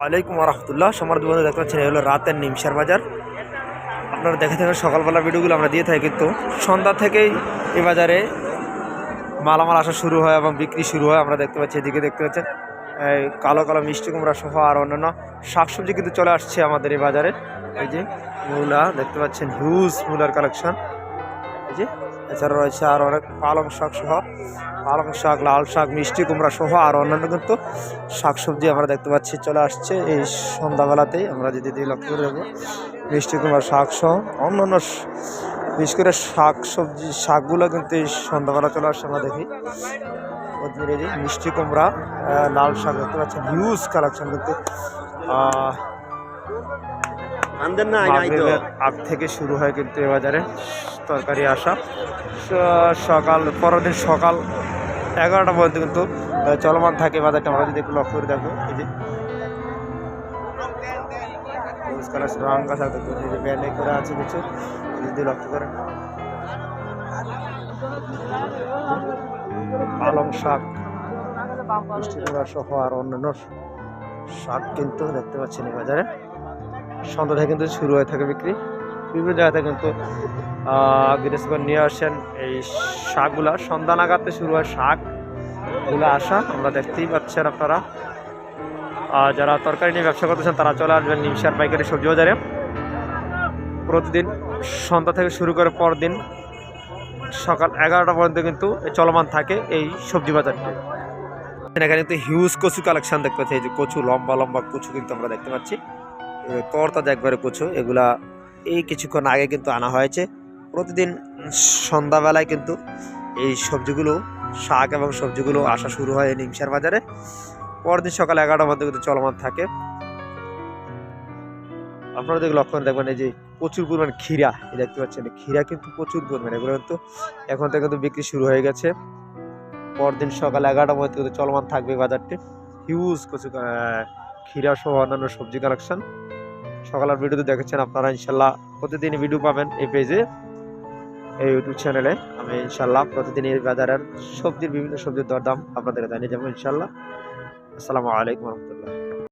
ওয়ালাইকুম রহমতুল্লাহ। সম্মানিত বন্ধু, দেখতে পাচ্ছেন এই হলো রাতের নিমসার বাজার। আপনারা দেখে থাকেন সকালবেলা ভিডিওগুলো আমরা দিয়ে থাকি, কিন্তু সন্ধ্যা থেকেই এই বাজারে মালামাল আসা শুরু হয় এবং বিক্রি শুরু হয়। আমরা দেখতে পাচ্ছি, এদিকে দেখতে পাচ্ছেন এই কালো কালো মিষ্টি কুমড়া সহ আর অন্যান্য শাকসবজি কিন্তু চলে আসছে আমাদের এই বাজারে। এই যে মূলা দেখতে পাচ্ছেন, হিউজ মূলার কালেকশন। এই যে এছাড়া রয়েছে আর অনেক পালং শাক সহ, পালং শাক, লাল শাক, মিষ্টি কুমড়া সহ আর অন্যান্য কিন্তু শাকসবজি আমরা দেখতে পাচ্ছি চলে আসছে এই সন্ধ্যাবেলাতেই। আমরা যদি লক্ষ্য করে দেখবো মিষ্টি কুমড়া শাক সহ অন্যান্য বিশেষ করে শাকসবজি শাকগুলো কিন্তু এই সন্ধ্যাবেলা চলে আসছে। আমরা দেখি মিষ্টি কুমড়া, লাল শাক দেখতে পাচ্ছেন, হিউজ কালেকশন কিন্তু আগ থেকে শুরু হয় কিন্তু এ বাজারে তরকারি আসা। পরের দিন সকাল 11টা পর্যন্ত কিন্তু চলমান থাকে বাজারটা। আমরা যদি একটু লক্ষ্য করে দেখবো, এই যে রাঙ্গা শাক দেখবো, এই যে ব্যানে করে আছে কিছু, যদি লক্ষ্য করেন পালং শাক, মিষ্টি কুমড়া সহ আর অন্যান্য শাক কিন্তু দেখতে পাচ্ছেন এই বাজারে। সন্ধ্যা থেকে কিন্তু শুরু হয়ে থাকে বিক্রি। বিভিন্ন জায়গাতে কিন্তু গৃহস্থ নিয়ে আসেন এই শাকগুলা। সন্ধ্যা নাগাতে শুরু হয় শাকগুলো আসা, আমরা দেখতেই পাচ্ছেন আপনারা। যারা তরকারি নিয়ে ব্যবসা করতেছেন তারা চলে আসবেন নিমসার পাইকারি সবজি বাজারে। প্রতিদিন সন্ধ্যা থেকে শুরু করে পরদিন সকাল 11টা পর্যন্ত কিন্তু চলমান থাকে এই সবজি বাজারটি। এখানে কিন্তু হিউজ কচু কালেকশন দেখতে পাচ্ছি। এই যে কচু, লম্বা লম্বা কচু কিন্তু আমরা দেখতে পাচ্ছি, তরতাজা একবারে কচু। এগুলা এই কিছুক্ষণ আগে কিন্তু আনা হয়েছে। প্রতিদিন সন্ধ্যাবেলায় কিন্তু এই সবজিগুলো, শাক এবং সবজিগুলো আসা শুরু হয় এই নিমসার বাজারে। পরদিন সকাল 11টার মধ্যে কিন্তু চলমান থাকে। আপনারা দেখে লক্ষ্য করে দেখবেন, এই যে প্রচুর পরিমাণ ক্ষীরা দেখতে পাচ্ছেন। ক্ষীরা কিন্তু প্রচুর পরিমাণ, এগুলো কিন্তু এখন থেকে কিন্তু বিক্রি শুরু হয়ে গেছে। পরদিন সকাল 11টার মধ্যে কিন্তু চলমান থাকবে বাজারটি। হিউজ কচু, ক্ষীরা সহ অন্যান্য সবজি কালেকশন। সকালের ভিডিওতে দেখেছেন আপনারা। ইনশাল্লাহ প্রতিদিন ভিডিও পাবেন এই পেজে, এই ইউটিউব চ্যানেলে। আমি ইনশাল্লাহ প্রতিদিন এই বাজারের সবজির, বিভিন্ন সবজির দরদাম আপনাদের জানিয়ে যাবো ইনশাল্লাহ। আসসালামু আলাইকুম রহমতুল্লাহ।